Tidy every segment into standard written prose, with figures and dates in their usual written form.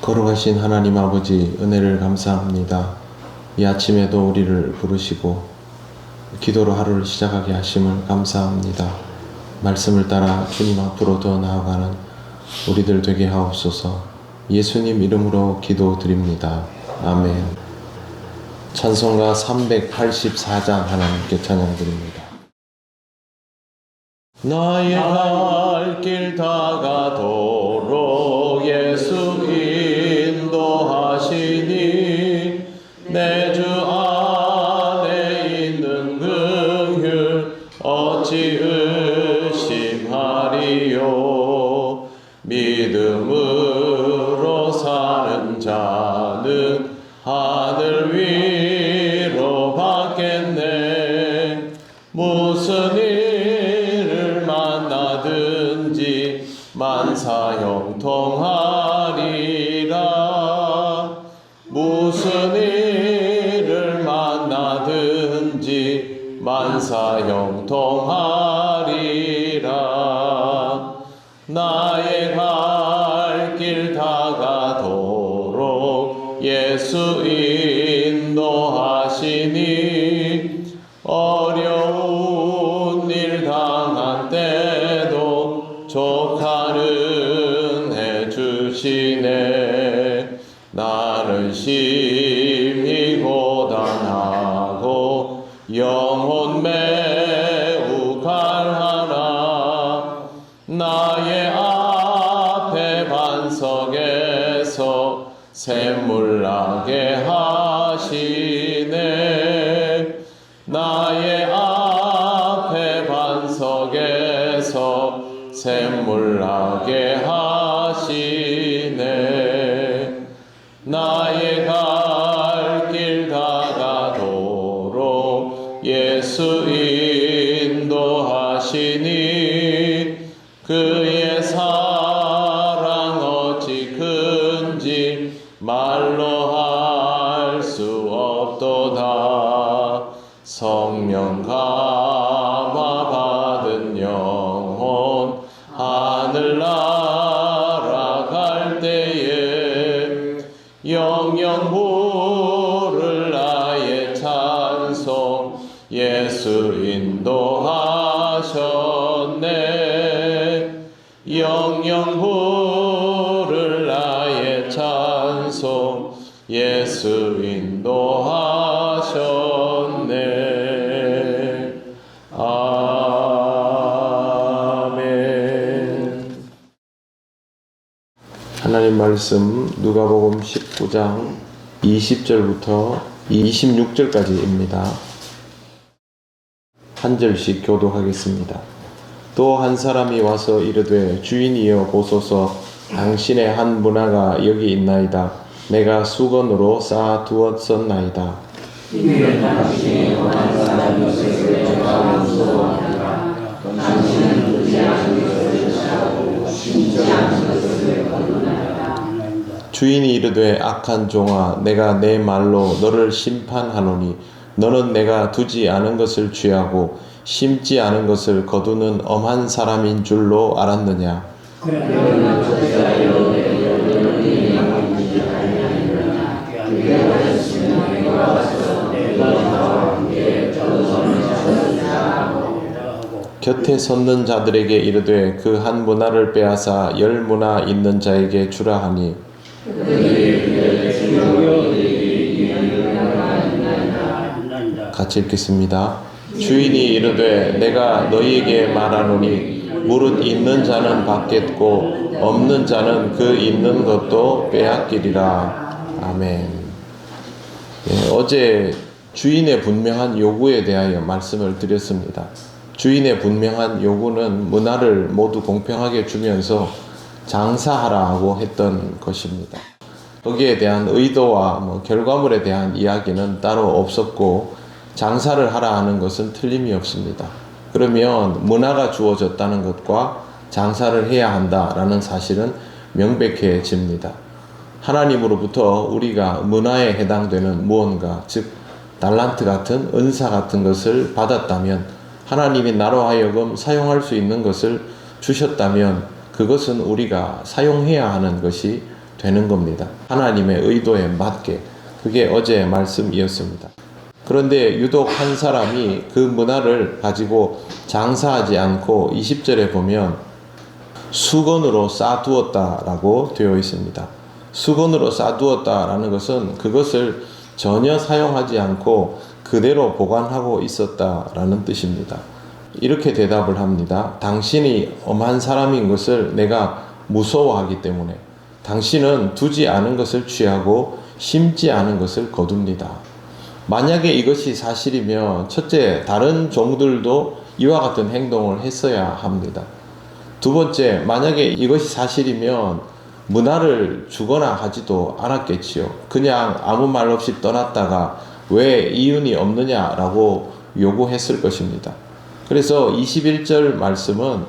거룩하신 하나님 아버지, 은혜를 감사합니다. 이 아침에도 우리를 부르시고 기도로 하루를 시작하게 하심을 감사합니다. 말씀을 따라 주님 앞으로 더 나아가는 우리들 되게 하옵소서. 예수님 이름으로 기도드립니다. 아멘. 찬송가 384장 하나님께 찬양드립니다. 나의 갈 길 다가도록 예수 인도하시니 내 주 안에 있는 긍휼 어찌 의심하리요. 믿음으로 사는 자는 하늘 위로 받겠네. 무슨 일을 만나든지 만사형통하리라. 무슨 일을 만나든지 만사형통하리라. 나의 갈 길 다가도록 예수 인도하시니 어려운 일 당한 때도 조카는 해주시네. 나를 심히 고단하고 영혼 매우 갈하나. 나의 앞에 반석에서 샘물 나게 하시네. 나의 앞에 반석에서 샘물 나게 하시네. 나의 갈 길 다가도록 예수 인도하시니 그의 사랑 어찌 큰지 말로 할 수 없도다. 성령 감화 받은 영혼 하늘 날아갈 때에 영영 부를 나의 찬송 예수 인도하셨네. 영영 부를 나의 찬송 예수 인도하셨네. 아멘. 하나님 말씀 누가복음 19장 20절부터 26절까지입니다. 한 절씩 교독하겠습니다. 또 한 사람이 와서 이르되 주인이여 보소서, 당신의 한 문화가 여기 있나이다. 내가 수건으로 쌓아 두었었나이다. 이는 당신이 원한 사람이 있을 때 내가 무서워하리라. 당신은 두지 않은 것을 찾고 심지 않은 것을 거두나이다. 주인이 이르되 악한 종아, 내가 내 말로 너를 심판하노니 너는 내가 두지 않은 것을 취하고 심지 않은 것을 거두는 엄한 사람인 줄로 알았느냐. 그러나 저희가 이르되 너는 네 마음이 아니하느냐. 그가 있으면 내가 와서 내가 나와 함께 저선을 찾으리라. 곁에 섰는 자들에게 이르되 그 한 문화를 빼앗아 10문화 있는 자에게 주라 하니 같이 읽겠습니다. 주인이 이르되 내가 너희에게 말하노니 무릇 있는 자는 받겠고 없는 자는 그 있는 것도 빼앗기리라. 아멘. 어제 주인의 분명한 요구에 대하여 말씀을 드렸습니다. 주인의 분명한 요구는 문화를 모두 공평하게 주면서 장사하라고 했던 것입니다. 거기에 대한 의도와 결과물에 대한 이야기는 따로 없었고 장사를 하라 하는 것은 틀림이 없습니다. 그러면 문화가 주어졌다는 것과 장사를 해야 한다라는 사실은 명백해집니다. 하나님으로부터 우리가 문화에 해당되는 무언가, 즉 달란트 같은 은사 같은 것을 받았다면, 하나님이 나로 하여금 사용할 수 있는 것을 주셨다면 그것은 우리가 사용해야 하는 것이 되는 겁니다. 하나님의 의도에 맞게. 그게 어제의 말씀이었습니다. 그런데 유독 한 사람이 그 문화를 가지고 장사하지 않고 20절에 보면 수건으로 싸두었다라고 되어 있습니다. 수건으로 싸두었다라는 것은 그것을 전혀 사용하지 않고 그대로 보관하고 있었다라는 뜻입니다. 이렇게 대답을 합니다. 당신이 엄한 사람인 것을 내가 무서워하기 때문에 당신은 두지 않은 것을 취하고 심지 않은 것을 거둡니다. 만약에 이것이 사실이면 첫째, 다른 종들도 이와 같은 행동을 했어야 합니다. 두 번째, 만약에 이것이 사실이면 문화를 주거나 하지도 않았겠지요. 그냥 아무 말 없이 떠났다가 왜 이윤이 없느냐라고 요구했을 것입니다. 그래서 21절 말씀은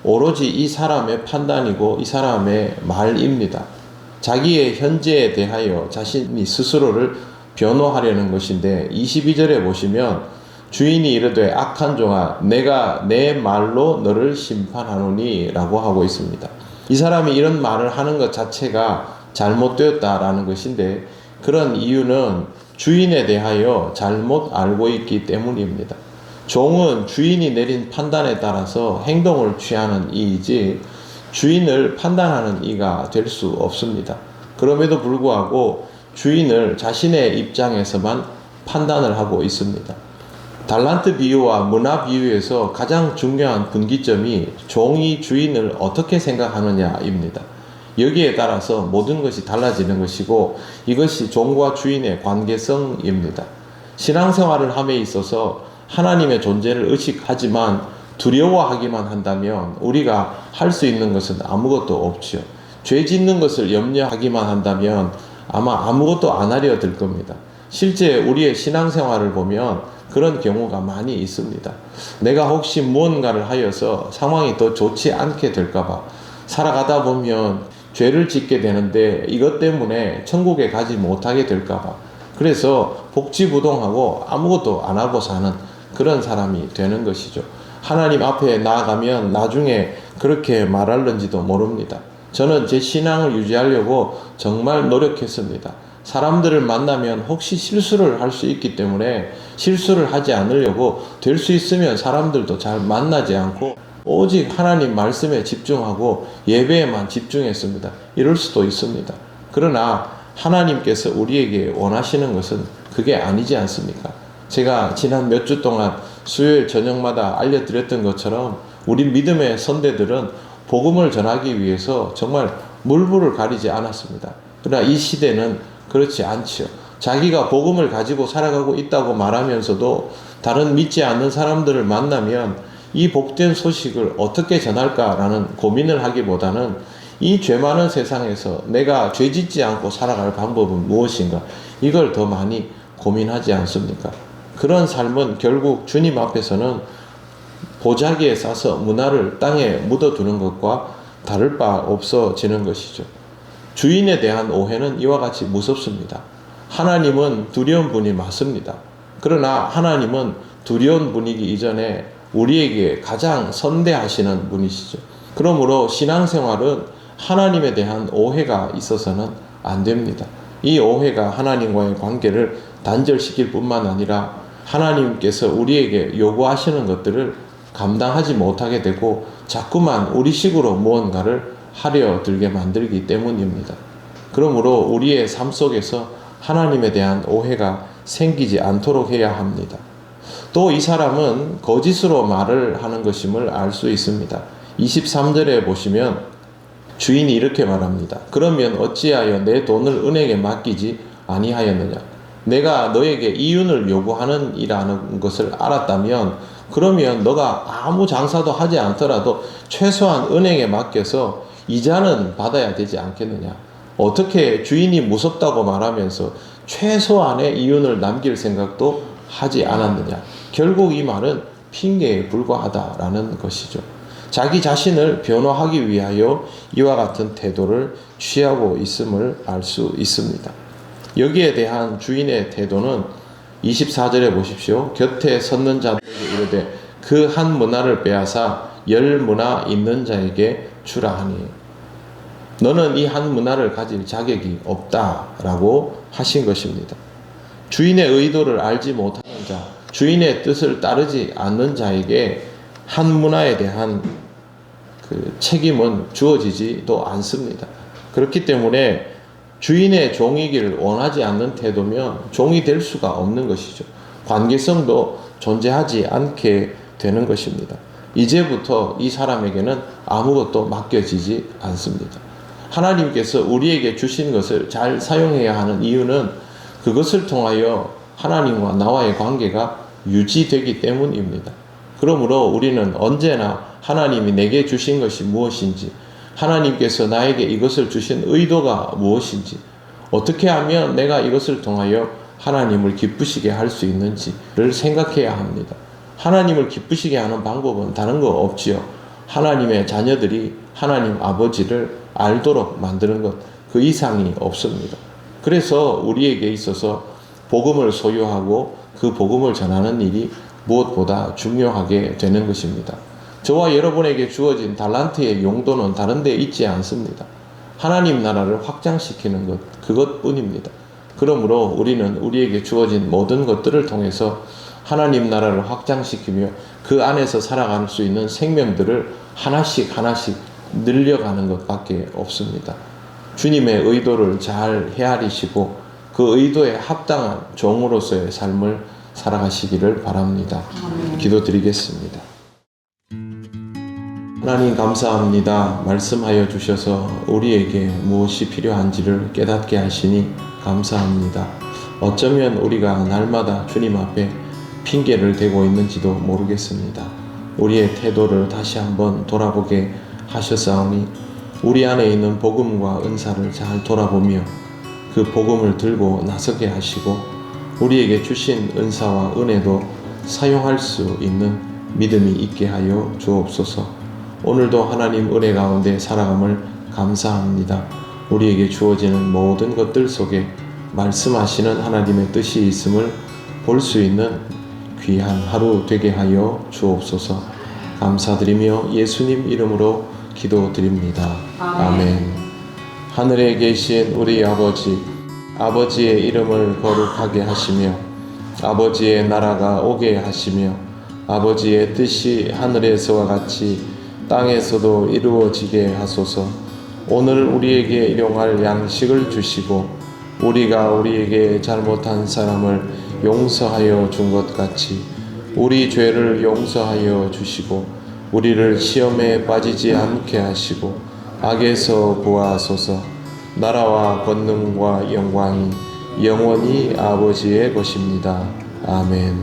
오로지 이 사람의 판단이고 이 사람의 말입니다. 자기의 현재에 대하여 자신이 스스로를 변호하려는 것인데 22절에 보시면 주인이 이르되 악한 종아 내가 내 말로 너를 심판하노니 라고 하고 있습니다. 이 사람이 이런 말을 하는 것 자체가 잘못되었다라는 것인데 그런 이유는 주인에 대하여 잘못 알고 있기 때문입니다. 종은 주인이 내린 판단에 따라서 행동을 취하는 이이지 주인을 판단하는 이가 될 수 없습니다. 그럼에도 불구하고 주인을 자신의 입장에서만 판단을 하고 있습니다. 달란트 비유와 문화 비유에서 가장 중요한 분기점이 종이 주인을 어떻게 생각하느냐입니다. 여기에 따라서 모든 것이 달라지는 것이고 이것이 종과 주인의 관계성입니다. 신앙생활을 함에 있어서 하나님의 존재를 의식하지만 두려워하기만 한다면 우리가 할 수 있는 것은 아무것도 없지요. 죄 짓는 것을 염려하기만 한다면 아마 아무것도 안 하려 들 겁니다. 실제 우리의 신앙생활을 보면 그런 경우가 많이 있습니다. 내가 혹시 무언가를 하여서 상황이 더 좋지 않게 될까봐 살아가다 보면 죄를 짓게 되는데 이것 때문에 천국에 가지 못하게 될까봐 그래서 복지부동하고 아무것도 안 하고 사는 그런 사람이 되는 것이죠. 하나님 앞에 나아가면 나중에 그렇게 말할는지도 모릅니다. 저는 제 신앙을 유지하려고 정말 노력했습니다. 사람들을 만나면 혹시 실수를 할 수 있기 때문에 실수를 하지 않으려고 될 수 있으면 사람들도 잘 만나지 않고 오직 하나님 말씀에 집중하고 예배에만 집중했습니다. 이럴 수도 있습니다. 그러나 하나님께서 우리에게 원하시는 것은 그게 아니지 않습니까? 제가 지난 몇 주 동안 수요일 저녁마다 알려드렸던 것처럼 우리 믿음의 선배들은 복음을 전하기 위해서 정말 물불을 가리지 않았습니다. 그러나 이 시대는 그렇지 않지요. 자기가 복음을 가지고 살아가고 있다고 말하면서도 다른 믿지 않는 사람들을 만나면 이 복된 소식을 어떻게 전할까라는 고민을 하기보다는 이 죄 많은 세상에서 내가 죄 짓지 않고 살아갈 방법은 무엇인가 이걸 더 많이 고민하지 않습니까? 그런 삶은 결국 주님 앞에서는 보자기에 싸서 문화를 땅에 묻어두는 것과 다를 바 없어지는 것이죠. 주인에 대한 오해는 이와 같이 무섭습니다. 하나님은 두려운 분이 맞습니다. 그러나 하나님은 두려운 분이기 이전에 우리에게 가장 선대하시는 분이시죠. 그러므로 신앙생활은 하나님에 대한 오해가 있어서는 안 됩니다. 이 오해가 하나님과의 관계를 단절시킬 뿐만 아니라 하나님께서 우리에게 요구하시는 것들을 감당하지 못하게 되고 자꾸만 우리식으로 무언가를 하려 들게 만들기 때문입니다. 그러므로 우리의 삶 속에서 하나님에 대한 오해가 생기지 않도록 해야 합니다. 또 이 사람은 거짓으로 말을 하는 것임을 알 수 있습니다. 23절에 보시면 주인이 이렇게 말합니다. 그러면 어찌하여 내 돈을 은행에 맡기지 아니하였느냐? 내가 너에게 이윤을 요구하는 이라는 것을 알았다면 그러면 너가 아무 장사도 하지 않더라도 최소한 은행에 맡겨서 이자는 받아야 되지 않겠느냐? 어떻게 주인이 무섭다고 말하면서 최소한의 이윤을 남길 생각도 하지 않았느냐? 결국 이 말은 핑계에 불과하다라는 것이죠. 자기 자신을 변호하기 위하여 이와 같은 태도를 취하고 있음을 알 수 있습니다. 여기에 대한 주인의 태도는 24절에 보십시오. 곁에 섰는 자들에게 이르되 그 한 문화를 빼앗아 10 문화 있는 자에게 주라 하니. 너는 이 한 문화를 가질 자격이 없다라고 하신 것입니다. 주인의 의도를 알지 못하는 자, 주인의 뜻을 따르지 않는 자에게 한 문화에 대한 그 책임은 주어지지도 않습니다. 그렇기 때문에 주인의 종이기를 원하지 않는 태도면 종이 될 수가 없는 것이죠. 관계성도 존재하지 않게 되는 것입니다. 이제부터 이 사람에게는 아무것도 맡겨지지 않습니다. 하나님께서 우리에게 주신 것을 잘 사용해야 하는 이유는 그것을 통하여 하나님과 나와의 관계가 유지되기 때문입니다. 그러므로 우리는 언제나 하나님이 내게 주신 것이 무엇인지, 하나님께서 나에게 이것을 주신 의도가 무엇인지, 어떻게 하면 내가 이것을 통하여 하나님을 기쁘시게 할 수 있는지를 생각해야 합니다. 하나님을 기쁘시게 하는 방법은 다른 거 없지요. 하나님의 자녀들이 하나님 아버지를 알도록 만드는 것, 그 이상이 없습니다. 그래서 우리에게 있어서 복음을 소유하고 그 복음을 전하는 일이 무엇보다 중요하게 되는 것입니다. 저와 여러분에게 주어진 달란트의 용도는 다른 데 있지 않습니다. 하나님 나라를 확장시키는 것, 그것뿐입니다. 그러므로 우리는 우리에게 주어진 모든 것들을 통해서 하나님 나라를 확장시키며 그 안에서 살아갈 수 있는 생명들을 하나씩 늘려가는 것밖에 없습니다. 주님의 의도를 잘 헤아리시고 그 의도에 합당한 종으로서의 삶을 살아가시기를 바랍니다. 기도드리겠습니다. 하나님 감사합니다. 말씀하여 주셔서 우리에게 무엇이 필요한지를 깨닫게 하시니 감사합니다. 어쩌면 우리가 날마다 주님 앞에 핑계를 대고 있는지도 모르겠습니다. 우리의 태도를 다시 한번 돌아보게 하셨사오니 우리 안에 있는 복음과 은사를 잘 돌아보며 그 복음을 들고 나서게 하시고 우리에게 주신 은사와 은혜도 사용할 수 있는 믿음이 있게 하여 주옵소서. 오늘도 하나님 은혜 가운데 살아감을 감사합니다. 우리에게 주어지는 모든 것들 속에 말씀하시는 하나님의 뜻이 있음을 볼 수 있는 귀한 하루 되게 하여 주옵소서. 감사드리며 예수님 이름으로 기도드립니다. 아멘. 하늘에 계신 우리 아버지, 아버지의 이름을 거룩하게 하시며 아버지의 나라가 오게 하시며 아버지의 뜻이 하늘에서와 같이 땅에서도 이루어지게 하소서. 오늘 우리에게 일용할 양식을 주시고 우리가 우리에게 잘못한 사람을 용서하여 준 것 같이 우리 죄를 용서하여 주시고 우리를 시험에 빠지지 않게 하시고 악에서 구하소서. 나라와 권능과 영광이 영원히 아버지의 것입니다. 아멘.